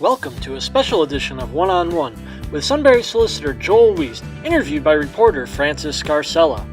Welcome to a special edition of One on One with Sunbury solicitor Joel Wiest, interviewed by reporter Francis Scarcella.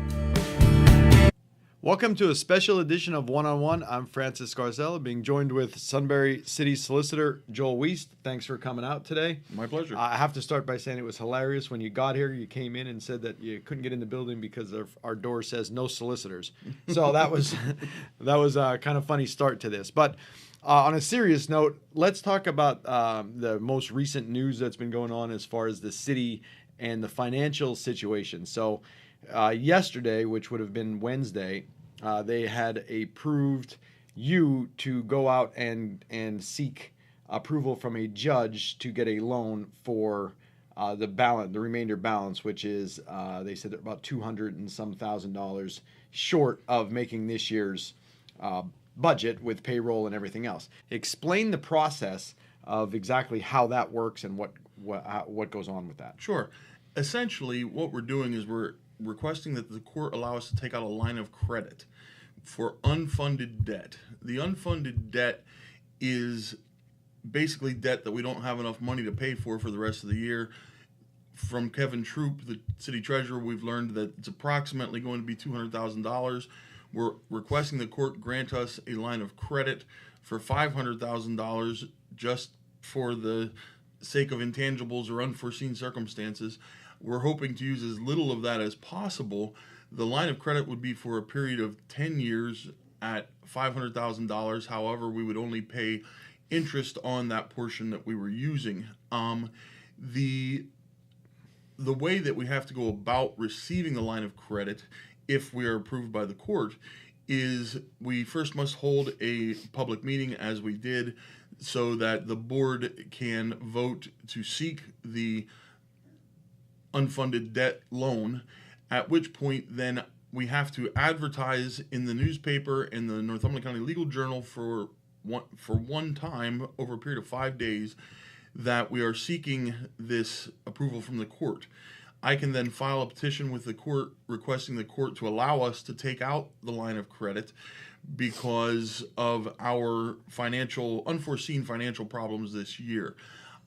Welcome to a special edition of One on One. I'm Francis Scarcella, being joined with Sunbury City Solicitor Joel Wiest. Thanks for coming out today. My pleasure. I have to start by saying it was hilarious when you got here. You came in and said that you couldn't get in the building because our door says no solicitors. So that was a kind of funny start to this. But on a serious note, let's talk about the most recent news that's been going on as far as the city and the financial situation. So yesterday, which would have been Wednesday, they had approved you to go out and seek approval from a judge to get a loan for the remainder balance, which is they said about $200 and some $1,000 short of making this year's budget with payroll and everything else. Explain the process of exactly how that works and what goes on with that. Sure. Essentially, what we're doing is we're requesting that the court allow us to take out a line of credit for unfunded debt. The unfunded debt is basically debt that we don't have enough money to pay for the rest of the year. From Kevin Troop, the city treasurer, we've learned that it's approximately going to be $200,000. We're requesting the court grant us a line of credit for $500,000 just for the sake of intangibles or unforeseen circumstances. We're hoping to use as little of that as possible. The line of credit would be for a period of 10 years at $500,000. However, we would only pay interest on that portion that we were using. The way that we have to go about receiving the line of credit, if we are approved by the court, is we first must hold a public meeting, as we did, so that the board can vote to seek the unfunded debt loan, at which point then we have to advertise in the newspaper in the Northumberland County Legal Journal for one time over a period of 5 days that we are seeking this approval from the court. I can then file a petition with the court requesting the court to allow us to take out the line of credit because of our unforeseen financial problems this year.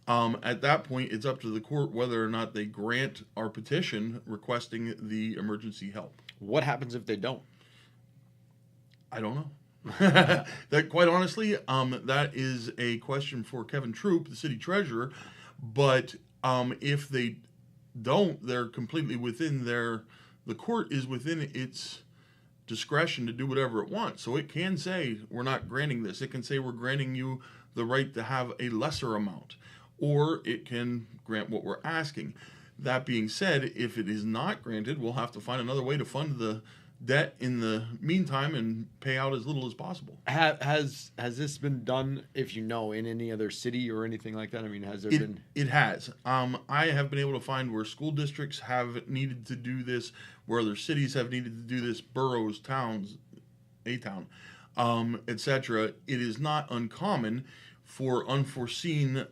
At that point, it's up to the court whether or not they grant our petition requesting the emergency help. What happens if they don't? I don't know. That, quite honestly, that is a question for Kevin Troop, the city treasurer. But if they don't, they're completely within the court is within its discretion to do whatever it wants. So it can say, we're not granting this. It can say, we're granting you the right to have a lesser amount. Or it can grant what we're asking. That being said, if it is not granted, we'll have to find another way to fund the debt in the meantime and pay out as little as possible. Has this been done, if you know, in any other city or anything like that? I mean, has there been? It has. I have been able to find where school districts have needed to do this, where other cities have needed to do this, boroughs, towns, a town, etc. It is not uncommon for unforeseen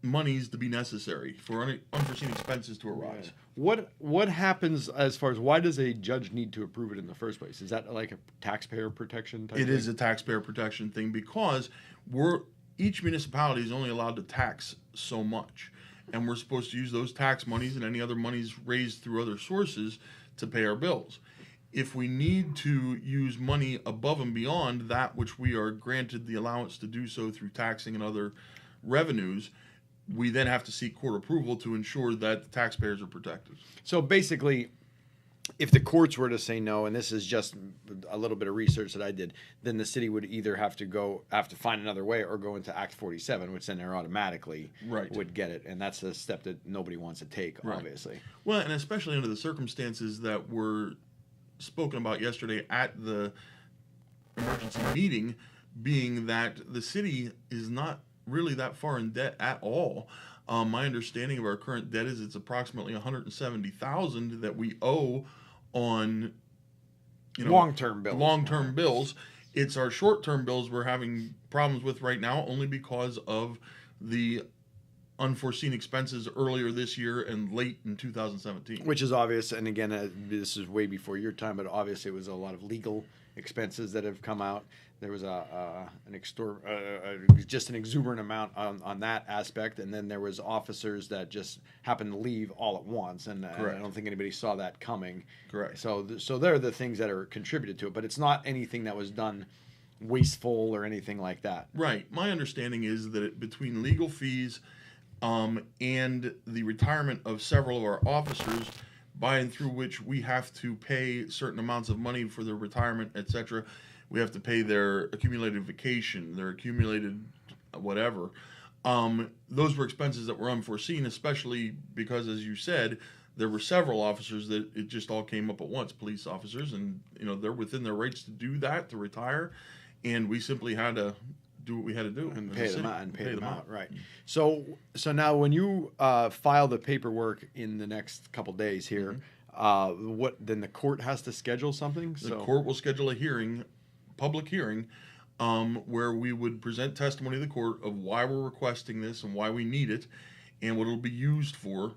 monies to be necessary, for unforeseen expenses to arise. What happens as far as why does a judge need to approve it in the first place? Is that like a taxpayer protection type It thing? is a taxpayer protection thing because each municipality is only allowed to tax so much, and we're supposed to use those tax monies and any other monies raised through other sources to pay our bills. If we need to use money above and beyond that which we are granted the allowance to do so through taxing and other revenues, we then have to seek court approval to ensure that the taxpayers are protected. So basically, if the courts were to say no, and this is just a little bit of research that I did, then the city would either have to find another way or go into Act 47, which then they're automatically would get it. And that's a step that nobody wants to take, obviously. Well, and especially under the circumstances that were spoken about yesterday at the emergency meeting, being that the city is not really that far in debt at all. My understanding of our current debt is it's approximately $170,000 that we owe on long-term bills. It's our short-term bills we're having problems with right now, only because of the unforeseen expenses earlier this year and late in 2017. Which is obvious, and again, this is way before your time, but obviously it was a lot of legal expenses that have come out. There was just an exuberant amount on that aspect, and then there was officers that just happened to leave all at once, and I don't think anybody saw that coming. Correct. So they're the things that are contributed to it, but it's not anything that was done wasteful or anything like that. Right. My understanding is that between legal fees and the retirement of several of our officers, by and through which we have to pay certain amounts of money for their retirement, etc. We have to pay their accumulated vacation, their accumulated whatever. Those were expenses that were unforeseen, especially because, as you said, there were several officers that it just all came up at once, police officers, and they're within their rights to do that, to retire, and we simply had to do what we had to do And pay them out, right. Mm-hmm. So now when you file the paperwork in the next couple days here, then the court has to schedule something? The court will schedule a hearing, public hearing, where we would present testimony to the court of why we're requesting this and why we need it and what it'll be used for,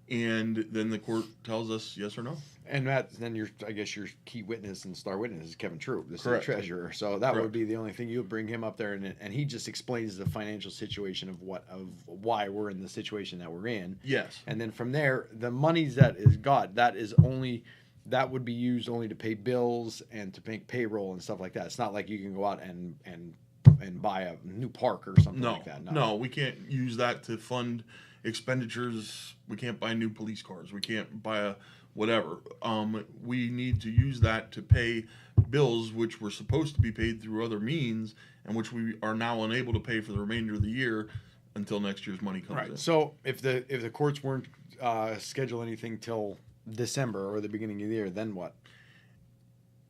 and then the court tells us yes or no. And then I guess your key witness and star witness is Kevin Troop, the city Correct. treasurer. So that Correct. would be the only thing. You'll bring him up there, and he just explains the financial situation of why we're in the situation that we're in. Yes. And then from there, the monies that is got, that would be used only to pay bills and to make payroll and stuff like that. It's not like you can go out and buy a new park or something like that. No, we can't use that to fund expenditures. We can't buy new police cars. We can't buy a whatever. We need to use that to pay bills which were supposed to be paid through other means and which we are now unable to pay for the remainder of the year until next year's money comes in. So if the courts weren't schedule anything till December or the beginning of the year, then what?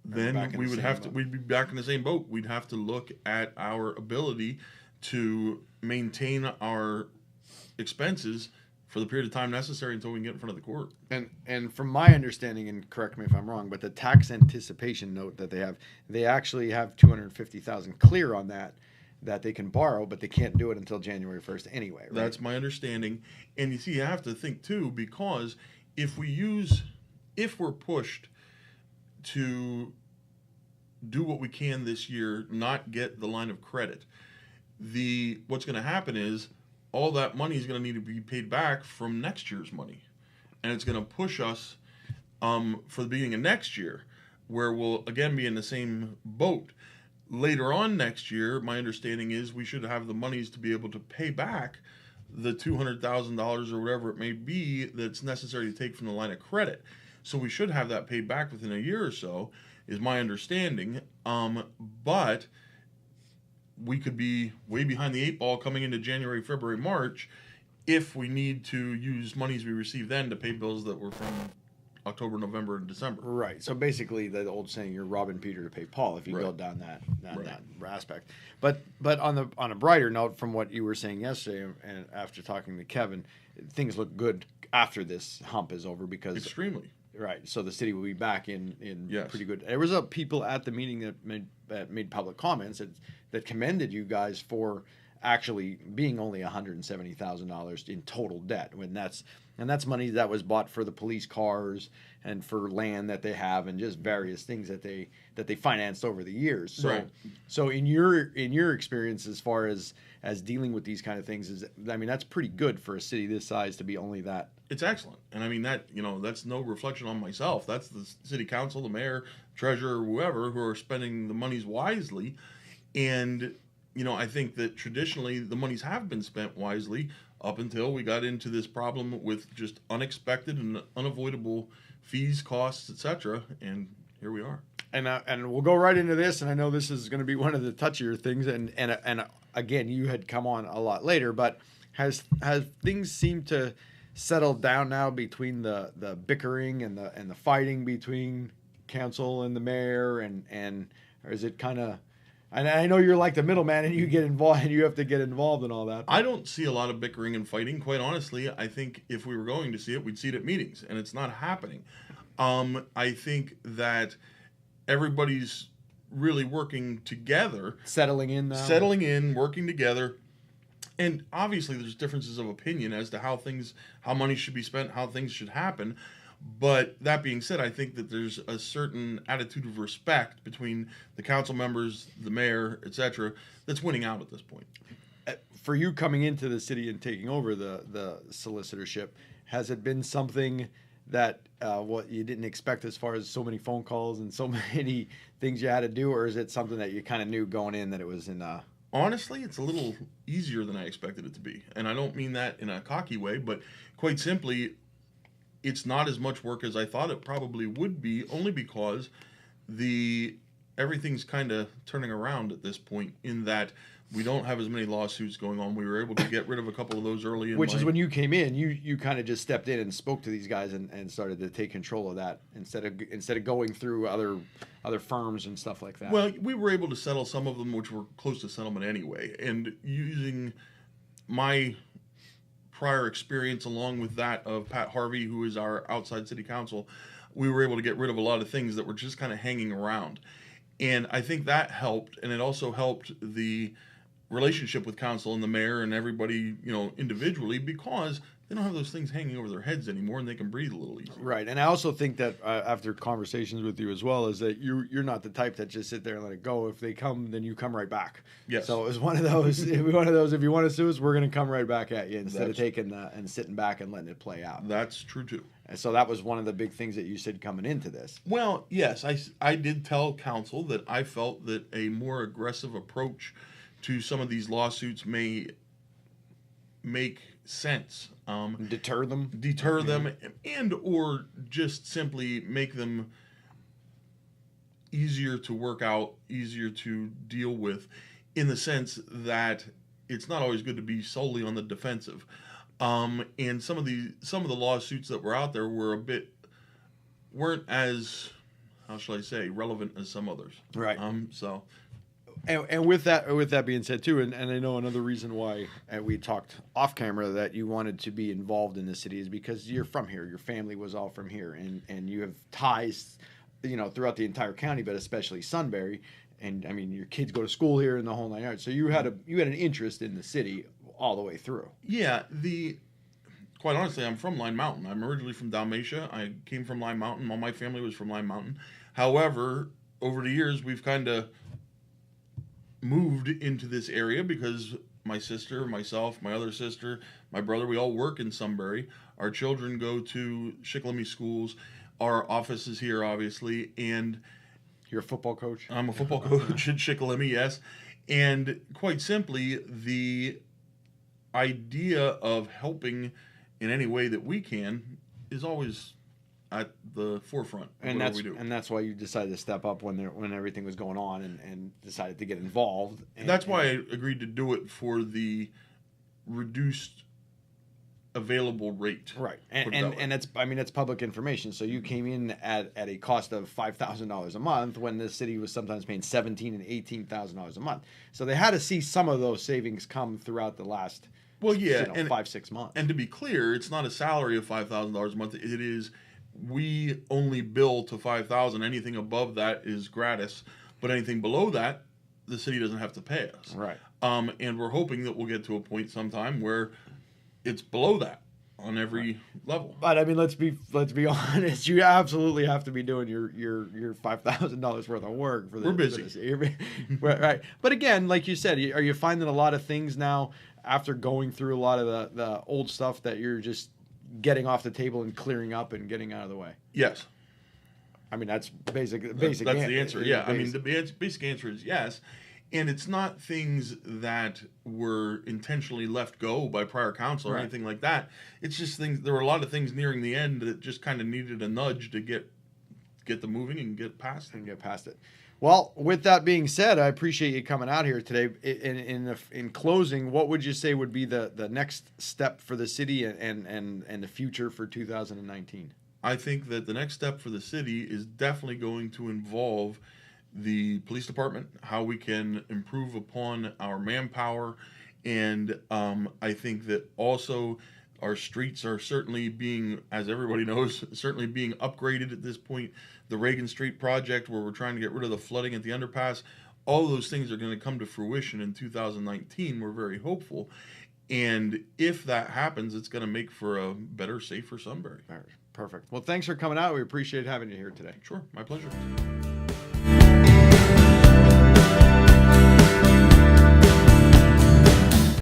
Then we'd be back in the same boat. We'd have to look at our ability to maintain our expenses for the period of time necessary until we can get in front of the court. And from my understanding, and correct me if I'm wrong, but the tax anticipation note that they actually have $250,000 clear on that they can borrow, but they can't do it until January 1st anyway. Right? That's my understanding. And you see, you have to think too, because if we're pushed to do what we can this year, not get the line of credit, what's going to happen is all that money is going to need to be paid back from next year's money. And it's going to push us for the beginning of next year, where we'll again be in the same boat. Later on next year, my understanding is we should have the monies to be able to pay back the $200,000 or whatever it may be that's necessary to take from the line of credit. So we should have that paid back within a year or so, is my understanding. But we could be way behind the eight ball coming into January, February, March, if we need to use monies we receive then to pay bills that were from October, November, and December. Right. So basically, the old saying, "You're robbing Peter to pay Paul," if you go down that aspect. But on a brighter note, from what you were saying yesterday, and after talking to Kevin, things look good after this hump is over because Extremely. Right. So the city will be back in Yes. pretty good. There was people at the meeting that made public comments that commended you guys for actually being only $170,000 in total debt, and that's money that was bought for the police cars and for land that they have and just various things that they financed over the years. So Right. So in your experience as far as dealing with these kind of things, that's pretty good for a city this size to be only that. It's excellent. And I mean, that's no reflection on myself. That's the city council, the mayor, treasurer, whoever, who are spending the monies wisely. And, I think that traditionally the monies have been spent wisely up until we got into this problem with just unexpected and unavoidable fees, costs, etc. And here we are. And we'll go right into this. And I know this is going to be one of the touchier things. And again, you had come on a lot later, but has things seemed to settle down now between the bickering and the fighting between council and the mayor, or is it kind of? And I know you're like the middleman, and you get involved, and you have to get involved in all that. I don't see a lot of bickering and fighting. Quite honestly, I think if we were going to see it, we'd see it at meetings, and it's not happening. I think that everybody's really working together, settling in, working together. And obviously there's differences of opinion as to how money should be spent, how things should happen. But that being said, I think that there's a certain attitude of respect between the council members, the mayor, etc., that's winning out at this point. For you coming into the city and taking over the solicitorship, has it been something that what you didn't expect as far as so many phone calls and so many things you had to do, or is it something that you kind of knew going in that it was in? Honestly, it's a little easier than I expected it to be, and I don't mean that in a cocky way, but quite simply, it's not as much work as I thought it probably would be, only because everything's kind of turning around at this point in that we don't have as many lawsuits going on. We were able to get rid of a couple of those early in Which is when you came in, you kind of just stepped in and spoke to these guys and started to take control of that instead of going through other firms and stuff like that. Well, we were able to settle some of them, which were close to settlement anyway, and using my prior experience along with that of Pat Harvey, who is our outside city counsel, we were able to get rid of a lot of things that were just kind of hanging around. And I think that helped, and it also helped the relationship with council and the mayor and everybody, individually, because they don't have those things hanging over their heads anymore, and they can breathe a little easier. Right, and I also think that after conversations with you as well, is that you're not the type that just sit there and let it go. If they come, then you come right back. Yes. So it was one of those. If you want to sue us, we're going to come right back at you instead of taking and sitting back and letting it play out. That's true too. And so that was one of the big things that you said coming into this. Well, yes, I did tell council that I felt that a more aggressive approach to some of these lawsuits may make sense. Deter them, and or just simply make them easier to work out, easier to deal with, in the sense that it's not always good to be solely on the defensive. And some of the lawsuits that were out there weren't as, how shall I say, relevant as some others. Right. So. And with that being said too, and I know another reason why we talked off camera that you wanted to be involved in the city is because you're from here. Your family was all from here, and you have ties, throughout the entire county, but especially Sunbury. And I mean, your kids go to school here and the whole 9 yards. So you had an interest in the city all the way through. Yeah, quite honestly, I'm from Line Mountain. I'm originally from Dalmatia. I came from Line Mountain. All my family was from Line Mountain. However, over the years, we've kind of moved into this area because my sister, myself, my other sister, my brother, we all work in Sunbury. Our children go to Shikellamy schools. Our office is here, obviously, and you're a football coach? I'm a football coach at Shikellamy, yes. And quite simply, the idea of helping in any way that we can is always at the forefront of whatever we do. And that's why you decided to step up when everything was going on and decided to get involved. And that's why I agreed to do it for the reduced available rate. Right. And it's public information. So you came in at a cost of $5,000 a month when the city was sometimes paying $17,000 and $18,000 a month. So they had to see some of those savings come throughout the last 5-6 months. And to be clear, it's not a salary of $5,000 a month. It is, we only bill to $5,000. Anything above that is gratis, but anything below that, the city doesn't have to pay us. Right. And we're hoping that we'll get to a point sometime where it's below that on every level. But I mean, let's be honest. You absolutely have to be doing your $5,000 worth of work for this. We're busy. Right. But again, like you said, are you finding a lot of things now after going through a lot of the old stuff that you're just getting off the table and clearing up and getting out of the way? Yes. I mean, that's basic. That's the answer. Yeah. I mean, the basic answer is yes. And it's not things that were intentionally left go by prior council or anything like that. It's just things. There were a lot of things nearing the end that just kind of needed a nudge to get them moving and get past it. Well, with that being said, I appreciate you coming out here today. In closing, what would you say would be the next step for the city and the future for 2019? I think that the next step for the city is definitely going to involve the police department, how we can improve upon our manpower, and I think that also our streets are certainly being, as everybody knows, certainly being upgraded at this point. The Reagan Street project, where we're trying to get rid of the flooding at the underpass, all those things are going to come to fruition in 2019. We're very hopeful, and if that happens, it's going to make for a better, safer Sunbury. Perfect. Well, thanks for coming out. We appreciate having you here today. Sure, my pleasure.